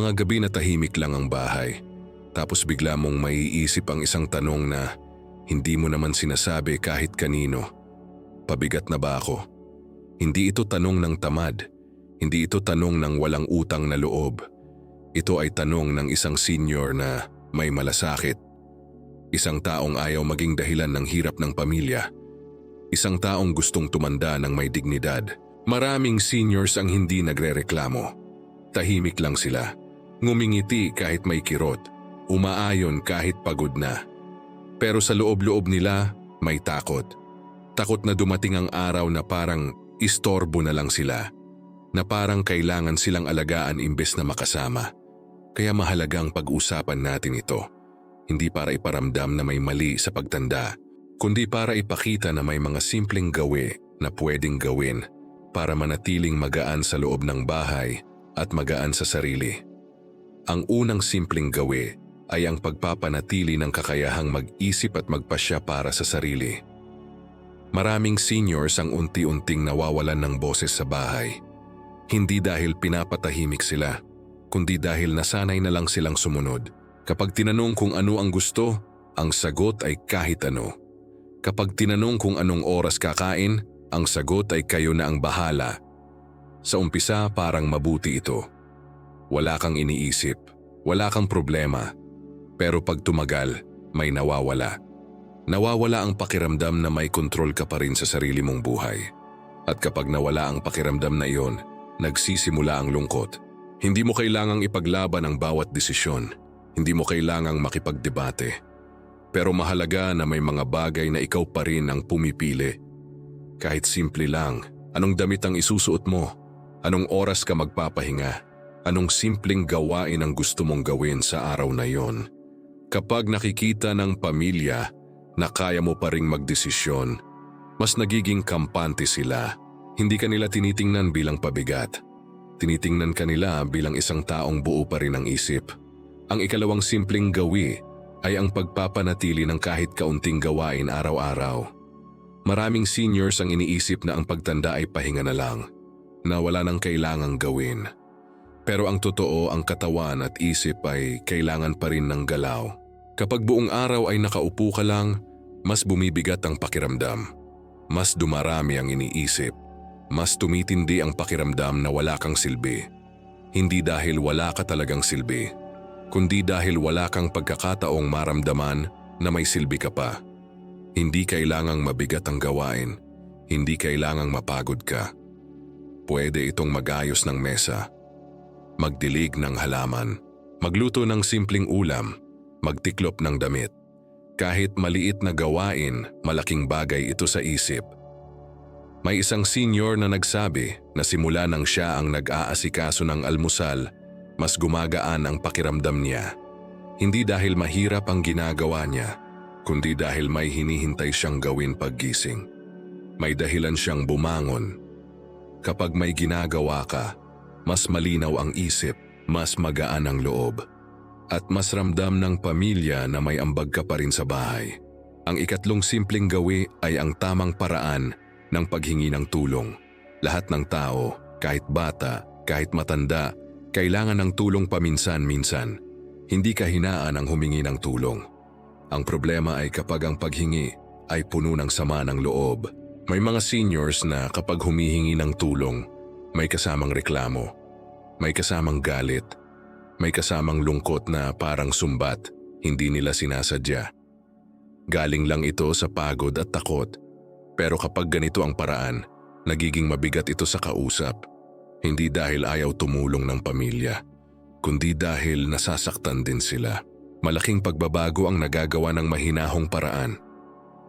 mga gabi na tahimik lang ang bahay. Tapos bigla mong maiisip ang isang tanong na hindi mo naman sinasabi kahit kanino. Pabigat na ba ako? Hindi ito tanong ng tamad. Hindi ito tanong ng walang utang na loob. Ito ay tanong ng isang senior na may malasakit. Isang taong ayaw maging dahilan ng hirap ng pamilya. Isang taong gustong tumanda ng may dignidad. Maraming seniors ang hindi nagrereklamo. Tahimik lang sila. Ngumingiti kahit may kirot. Umaayon kahit pagod na. Pero sa loob-loob nila, may takot. Takot na dumating ang araw na parang istorbo na lang sila. Na parang kailangan silang alagaan imbes na makasama. Kaya mahalagang pag-usapan natin ito. Hindi para iparamdam na may mali sa pagtanda, kundi para ipakita na may mga simpleng gawi na pwedeng gawin para manatiling magaan sa loob ng bahay at magaan sa sarili. Ang unang simpleng gawi ay ang pagpapanatili ng kakayahang mag-isip at magpasya para sa sarili. Maraming seniors ang unti-unting nawawalan ng boses sa bahay. Hindi dahil pinapatahimik sila, kundi dahil nasanay na lang silang sumunod. Kapag tinanong kung ano ang gusto, ang sagot ay kahit ano. Kapag tinanong kung anong oras kakain, ang sagot ay kayo na ang bahala. Sa umpisa parang mabuti ito. Wala kang iniisip, wala kang problema. Pero pag tumagal, may nawawala. Nawawala ang pakiramdam na may kontrol ka pa rin sa sarili mong buhay. At kapag nawala ang pakiramdam na iyon, nagsisimula ang lungkot. Hindi mo kailangang ipaglaban ang bawat desisyon. Hindi mo kailangang makipagdebate. Pero mahalaga na may mga bagay na ikaw pa rin ang pumipili. Kahit simple lang, anong damit ang isusuot mo? Anong oras ka magpapahinga? Anong simpleng gawain ang gusto mong gawin sa araw na yon? Kapag nakikita ng pamilya na kaya mo pa ring magdesisyon, mas nagiging kampante sila. Hindi ka nila tinitingnan bilang pabigat. Tinitingnan ka nila bilang isang taong buo pa rin ang isip. Ang ikalawang simpleng gawi ay ang pagpapanatili ng kahit kaunting gawain araw-araw. Maraming seniors ang iniisip na ang pagtanda ay pahinga na lang, na wala nang kailangang gawin. Pero ang totoo, ang katawan at isip ay kailangan pa rin ng galaw. Kapag buong araw ay nakaupo ka lang, mas bumibigat ang pakiramdam. Mas dumarami ang iniisip. Mas tumitindi ang pakiramdam na wala kang silbi. Hindi dahil wala ka talagang silbi, kundi dahil wala kang pagkakataong maramdaman na may silbi ka pa. Hindi kailangang mabigat ang gawain. Hindi kailangang mapagod ka. Pwede itong magayos ng mesa, magdilig ng halaman, magluto ng simpleng ulam, magtiklop ng damit. Kahit maliit na gawain, malaking bagay ito sa isip. May isang senior na nagsabi na simula nang siya ang nag-aasikaso ng almusal, mas gumagaan ang pakiramdam niya. Hindi dahil mahirap ang ginagawa niya, kundi dahil may hinihintay siyang gawin paggising. May dahilan siyang bumangon. Kapag may ginagawa ka, mas malinaw ang isip, mas magaan ang loob, at mas ramdam ng pamilya na may ambag ka pa rin sa bahay. Ang ikatlong simpleng gawi ay ang tamang paraan ng paghingi ng tulong. Lahat ng tao, kahit bata, kahit matanda, kailangan ng tulong paminsan-minsan. Hindi kahinaan ang humingi ng tulong. Ang problema ay kapag ang paghingi ay puno ng sama ng loob. May mga seniors na kapag humihingi ng tulong, may kasamang reklamo, may kasamang galit, may kasamang lungkot na parang sumbat, hindi nila sinasadya. Galing lang ito sa pagod at takot. Pero kapag ganito ang paraan, nagiging mabigat ito sa kausap. Hindi dahil ayaw tumulong ng pamilya, kundi dahil nasasaktan din sila. Malaking pagbabago ang nagagawa ng mahinahong paraan.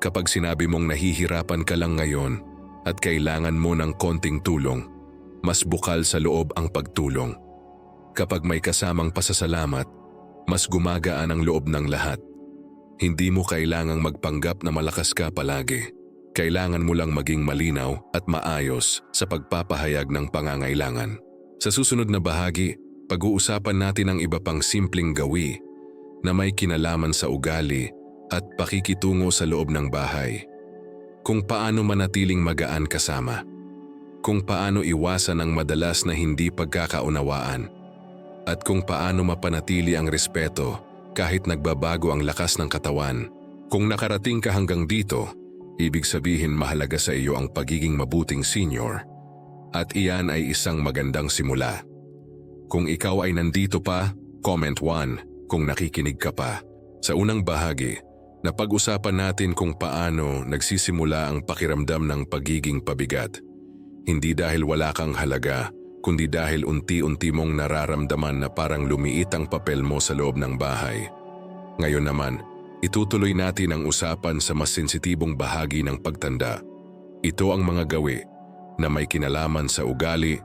Kapag sinabi mong nahihirapan ka lang ngayon at kailangan mo ng konting tulong, mas bukal sa loob ang pagtulong. Kapag may kasamang pasasalamat, mas gumagaan ang loob ng lahat. Hindi mo kailangang magpanggap na malakas ka palagi. Kailangan mo lang maging malinaw at maayos sa pagpapahayag ng pangangailangan. Sa susunod na bahagi, pag-uusapan natin ang iba pang simpleng gawi na may kinalaman sa ugali at pakikitungo sa loob ng bahay. Kung paano manatiling magaan kasama. Kung paano iwasan ang madalas na hindi pagkakaunawaan. at kung paano mapanatili ang respeto kahit nagbabago ang lakas ng katawan. Kung nakarating ka hanggang dito, ibig sabihin mahalaga sa iyo ang pagiging mabuting senior at iyan ay isang magandang simula. Kung ikaw ay nandito pa, comment 1 kung nakikinig ka pa. Sa unang bahagi, napag-usapan natin kung paano nagsisimula ang pakiramdam ng pagiging pabigat. Hindi dahil wala kang halaga, kundi dahil unti-unti mong nararamdaman na parang lumiit ang papel mo sa loob ng bahay. Ngayon naman, itutuloy natin ang usapan sa mas sensitibong bahagi ng pagtanda. Ito ang mga gawi na may kinalaman sa ugali,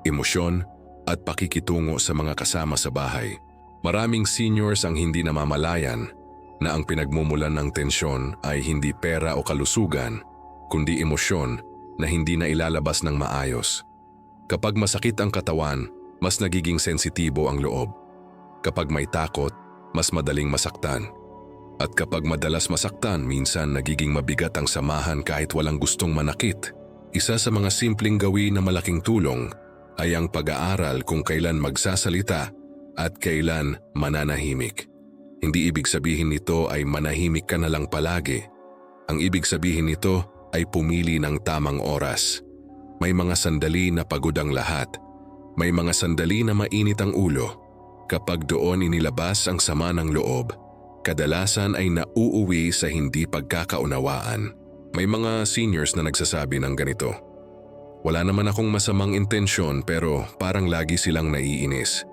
emosyon at pakikitungo sa mga kasama sa bahay. Maraming seniors ang hindi namamalayan na ang pinagmumulan ng tensyon ay hindi pera o kalusugan, kundi emosyon na hindi na ilalabas ng maayos. Kapag masakit ang katawan, mas nagiging sensitibo ang loob. Kapag may takot, mas madaling masaktan. At kapag madalas masaktan, minsan nagiging mabigat ang samahan kahit walang gustong manakit. Isa sa mga simpleng gawin na malaking tulong ay ang pag-aaral kung kailan magsasalita at kailan mananahimik. Hindi ibig sabihin nito ay manahimik ka na lang palagi. Ang ibig sabihin nito ay pumili ng tamang oras. May mga sandali na pagod ang lahat. May mga sandali na mainit ang ulo. Kapag doon inilabas ang sama ng loob, kadalasan ay nauuwi sa hindi pagkakaunawaan. May mga seniors na nagsasabi ng ganito. Wala naman akong masamang intensyon pero parang lagi silang naiinis.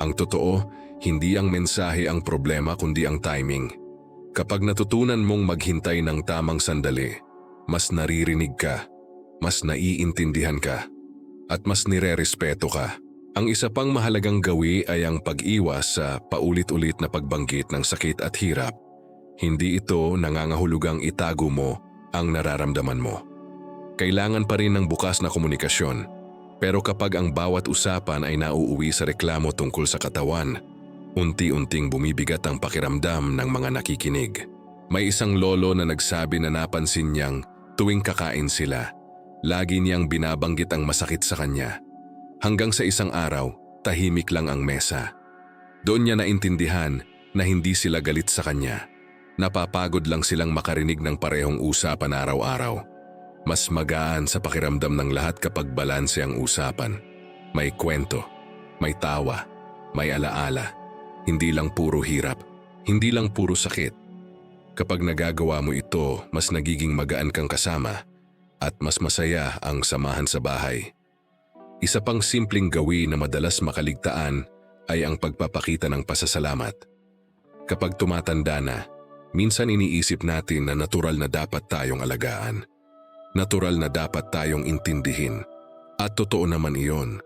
Ang totoo, hindi ang mensahe ang problema kundi ang timing. Kapag natutunan mong maghintay ng tamang sandali, mas naririnig ka, mas naiintindihan ka, at mas nirerespeto ka. Ang isa pang mahalagang gawi ay ang pag-iwas sa paulit-ulit na pagbanggit ng sakit at hirap. Hindi ito nangangahulugang itago mo ang nararamdaman mo. Kailangan pa rin ng bukas na komunikasyon. Pero kapag ang bawat usapan ay nauuwi sa reklamo tungkol sa katawan, unti-unting bumibigat ang pakiramdam ng mga nakikinig. May isang lolo na nagsabi na napansin niyang tuwing kakain sila, lagi niyang binabanggit ang masakit sa kanya. Hanggang sa isang araw, tahimik lang ang mesa. Doon niya naintindihan na hindi sila galit sa kanya. Napapagod lang silang makarinig ng parehong usapan araw-araw. Mas magaan sa pakiramdam ng lahat kapag balanse ang usapan. May kwento, may tawa, may alaala. Hindi lang puro hirap, hindi lang puro sakit. Kapag nagagawa mo ito, mas nagiging magaan kang kasama at mas masaya ang samahan sa bahay. Isa pang simpleng gawin na madalas makaligtaan ay ang pagpapakita ng pasasalamat. Kapag tumatanda na, minsan iniisip natin na natural na dapat tayong alagaan. Natural na dapat tayong intindihin. At totoo naman iyon.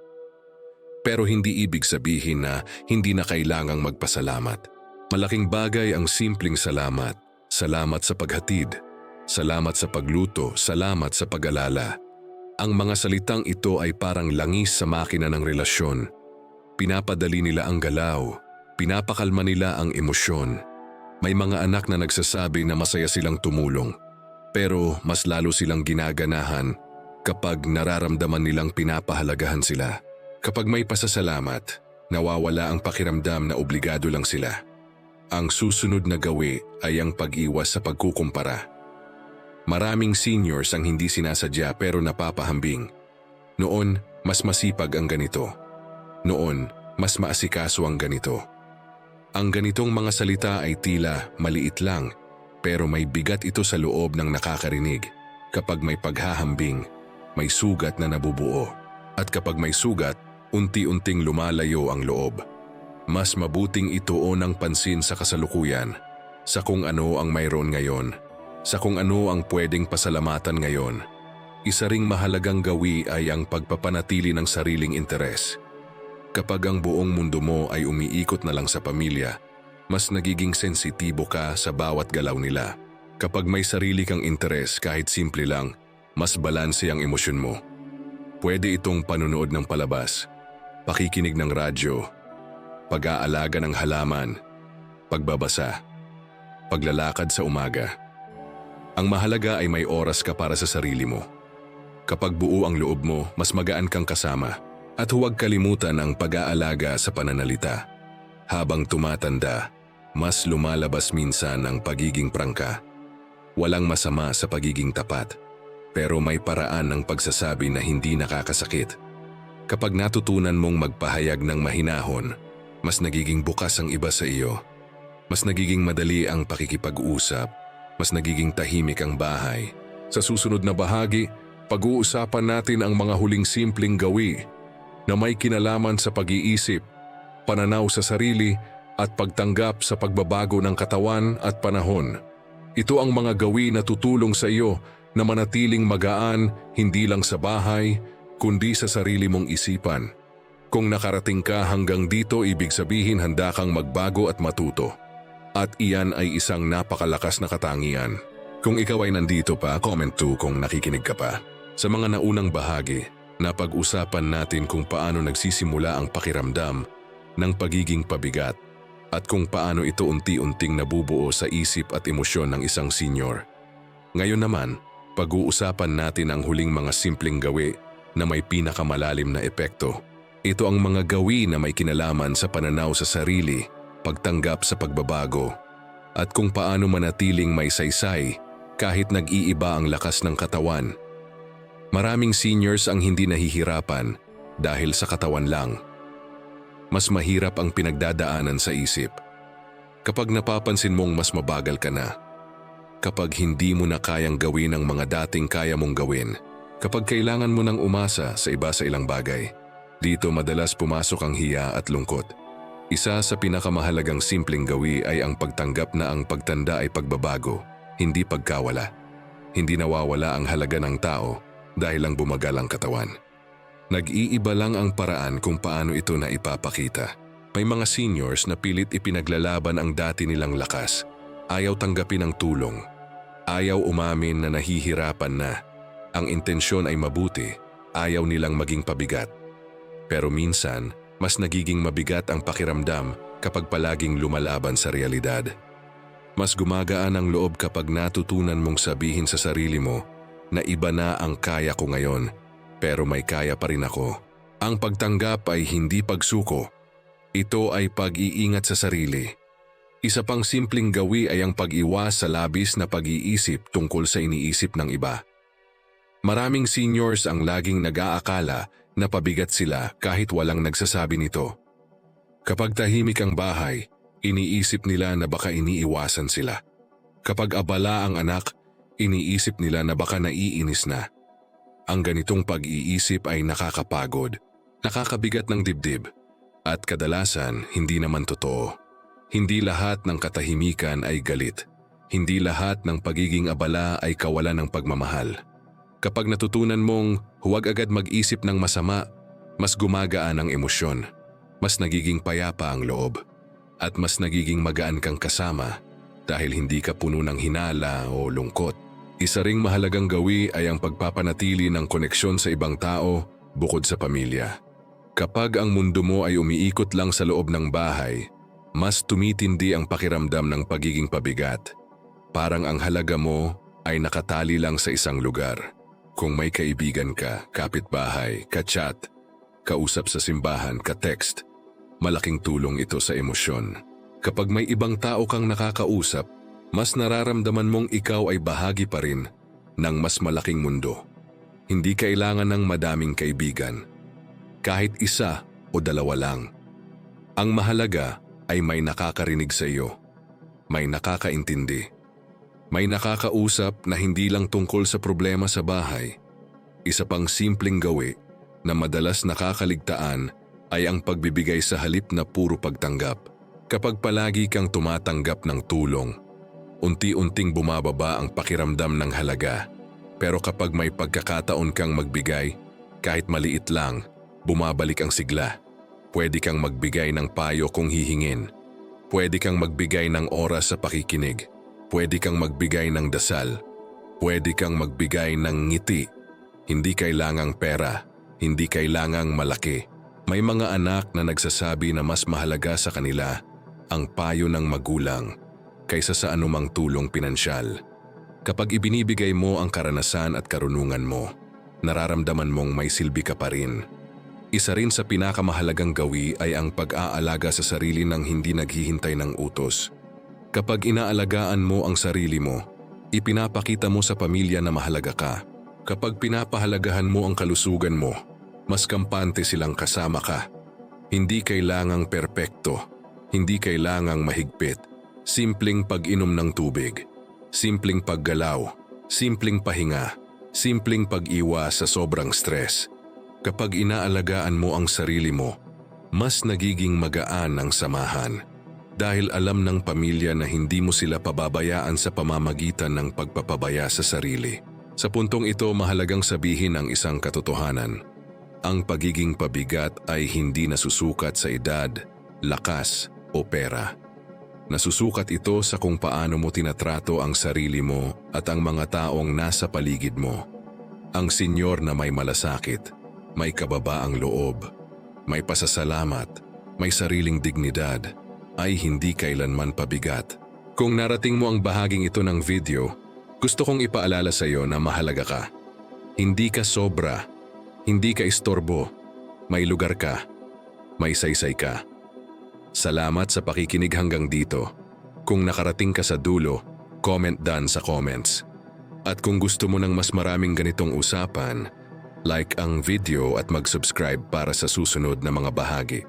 Pero hindi ibig sabihin na hindi na kailangang magpasalamat. Malaking bagay ang simpleng salamat. Salamat sa paghatid. Salamat sa pagluto. Salamat sa pag-alala. Ang mga salitang ito ay parang langis sa makina ng relasyon. Pinapadali nila ang galaw. Pinapakalma nila ang emosyon. May mga anak na nagsasabi na masaya silang tumulong. Pero mas lalo silang ginaganahan kapag nararamdaman nilang pinapahalagahan sila. Kapag may pasasalamat, nawawala ang pakiramdam na obligado lang sila. Ang susunod na gawi ay ang pag-iwas sa pagkukumpara. Maraming seniors ang hindi sinasadya pero napapahambing. Noon, mas masipag ang ganito. Noon, mas maasikaso ang ganito. Ang ganitong mga salita ay tila maliit lang, pero may bigat ito sa loob ng nakakarinig. Kapag may paghahambing, may sugat na nabubuo. At kapag may sugat, unti-unting lumalayo ang loob. Mas mabuting ituon ang pansin sa kasalukuyan, sa kung ano ang mayroon ngayon, sa kung ano ang pwedeng pasalamatan ngayon. Isa ring mahalagang gawi ay ang pagpapanatili ng sariling interes. Kapag ang buong mundo mo ay umiikot na lang sa pamilya, mas nagiging sensitibo ka sa bawat galaw nila. Kapag may sarili kang interes kahit simple lang, mas balanse ang emosyon mo. Pwede itong panunood ng palabas, pakikinig ng radyo, pag-aalaga ng halaman, pagbabasa, paglalakad sa umaga. Ang mahalaga ay may oras ka para sa sarili mo. Kapag buo ang loob mo, mas magaan kang kasama. At huwag kalimutan ang pag-aalaga sa pananalita. Habang tumatanda, mas lumalabas minsan ang pagiging prangka. Walang masama sa pagiging tapat, pero may paraan ng pagsasabi na hindi nakakasakit. Kapag natutunan mong magpahayag ng mahinahon, mas nagiging bukas ang iba sa iyo. Mas nagiging madali ang pakikipag-usap, mas nagiging tahimik ang bahay. Sa susunod na bahagi, pag-uusapan natin ang mga huling simpleng gawi na may kinalaman sa pag-iisip, pananaw sa sarili at pagtanggap sa pagbabago ng katawan at panahon. Ito ang mga gawi na tutulong sa iyo na manatiling magaan hindi lang sa bahay, kundi sa sarili mong isipan. Kung nakarating ka hanggang dito, ibig sabihin handa kang magbago at matuto. At iyan ay isang napakalakas na katangian. Kung ikaw ay nandito pa, comment 2 kung nakikinig ka pa. Sa mga naunang bahagi, napag-usapan natin kung paano nagsisimula ang pakiramdam ng pagiging pabigat at kung paano ito unti-unting nabubuo sa isip at emosyon ng isang senior. Ngayon naman, pag-uusapan natin ang huling mga simpleng gawi na may pinakamalalim na epekto. Ito ang mga gawi na may kinalaman sa pananaw sa sarili, pagtanggap sa pagbabago, at kung paano manatiling may saysay kahit nag-iiba ang lakas ng katawan. Maraming seniors ang hindi nahihirapan dahil sa katawan lang. Mas mahirap ang pinagdadaanan sa isip. Kapag napapansin mong mas mabagal ka na, kapag hindi mo na kayang gawin ang mga dating kaya mong gawin, kapag kailangan mo nang umasa sa iba sa ilang bagay, dito madalas pumasok ang hiya at lungkot. Isa sa pinakamahalagang simpleng gawi ay ang pagtanggap na ang pagtanda ay pagbabago, hindi pagkawala. Hindi nawawala ang halaga ng tao dahil lang bumagal ang katawan. Nag-iiba lang ang paraan kung paano ito na ipapakita. May mga seniors na pilit ipinaglalaban ang dati nilang lakas. Ayaw tanggapin ang tulong. Ayaw umamin na nahihirapan na. Ang intensyon ay mabuti. Ayaw nilang maging pabigat. Pero minsan, mas nagiging mabigat ang pakiramdam kapag palaging lumalaban sa realidad. Mas gumagaan ang loob kapag natutunan mong sabihin sa sarili mo na iba na ang kaya ko ngayon, pero may kaya pa rin ako. Ang pagtanggap ay hindi pagsuko. Ito ay pag-iingat sa sarili. Isa pang simpleng gawi ay ang pag-iwas sa labis na pag-iisip tungkol sa iniisip ng iba. Maraming seniors ang laging nag-aakala na pabigat sila kahit walang nagsasabi nito. Kapag tahimik ang bahay, iniisip nila na baka iniiwasan sila. Kapag abala ang anak, iniisip nila na baka naiinis na. Ang ganitong pag-iisip ay nakakapagod, nakakabigat ng dibdib, at kadalasan hindi naman totoo. Hindi lahat ng katahimikan ay galit. Hindi lahat ng pagiging abala ay kawalan ng pagmamahal. Kapag natutunan mong huwag agad mag-isip ng masama, mas gumagaan ang emosyon, mas nagiging payapa ang loob, at mas nagiging magaan kang kasama dahil hindi ka puno ng hinala o lungkot. Isa ring mahalagang gawi ay ang pagpapanatili ng koneksyon sa ibang tao bukod sa pamilya. Kapag ang mundo mo ay umiikot lang sa loob ng bahay, mas tumitindi ang pakiramdam ng pagiging pabigat. Parang ang halaga mo ay nakatali lang sa isang lugar. Kung may kaibigan ka, kapitbahay, ka-chat, kausap sa simbahan, ka-text, malaking tulong ito sa emosyon. Kapag may ibang tao kang nakakausap, mas nararamdaman mong ikaw ay bahagi pa rin ng mas malaking mundo. Hindi kailangan ng madaming kaibigan. Kahit isa o dalawa lang. Ang mahalaga ay may nakakarinig sa iyo. May nakakaintindi. May nakakausap na hindi lang tungkol sa problema sa bahay. Isa pang simpleng gawi na madalas nakakaligtaan ay ang pagbibigay sa halip na puro pagtanggap. Kapag palagi kang tumatanggap ng tulong, unti-unting bumababa ang pakiramdam ng halaga. Pero kapag may pagkakataon kang magbigay, kahit maliit lang, bumabalik ang sigla. Pwede kang magbigay ng payo kung hihingin. Pwede kang magbigay ng oras sa pakikinig. Pwede kang magbigay ng dasal. Pwede kang magbigay ng ngiti. Hindi kailangang pera. Hindi kailangang malaki. May mga anak na nagsasabi na mas mahalaga sa kanila ang payo ng magulang kaysa sa anumang tulong pinansyal. Kapag ibinibigay mo ang karanasan at karunungan mo, nararamdaman mong may silbi ka pa rin. Isa rin sa pinakamahalagang gawi ay ang pag-aalaga sa sarili ng hindi naghihintay ng utos. Kapag inaalagaan mo ang sarili mo, ipinapakita mo sa pamilya na mahalaga ka. Kapag pinapahalagahan mo ang kalusugan mo, mas kampante silang kasama ka. Hindi kailangang perpekto, hindi kailangang mahigpit. Simpleng pag-inom ng tubig, simpleng paggalaw, simpleng pahinga, simpleng pag-iwas sa sobrang stress. Kapag inaalagaan mo ang sarili mo, mas nagiging magaan ang samahan. Dahil alam ng pamilya na hindi mo sila pababayaan sa pamamagitan ng pagpapabaya sa sarili. Sa puntong ito, mahalagang sabihin ang isang katotohanan. Ang pagiging pabigat ay hindi nasusukat sa edad, lakas o pera. Nasusukat ito sa kung paano mo tinatrato ang sarili mo at ang mga taong nasa paligid mo. Ang senyor na may malasakit, may kababaang loob, may pasasalamat, may sariling dignidad, ay hindi kailanman pabigat. Kung narating mo ang bahaging ito ng video, gusto kong ipaalala sa iyo na mahalaga ka. Hindi ka sobra, hindi ka istorbo, may lugar ka, may saysay ka. Salamat sa pakikinig hanggang dito. Kung nakarating ka sa dulo, comment down sa comments. At kung gusto mo ng mas maraming ganitong usapan, like ang video at mag-subscribe para sa susunod na mga bahagi.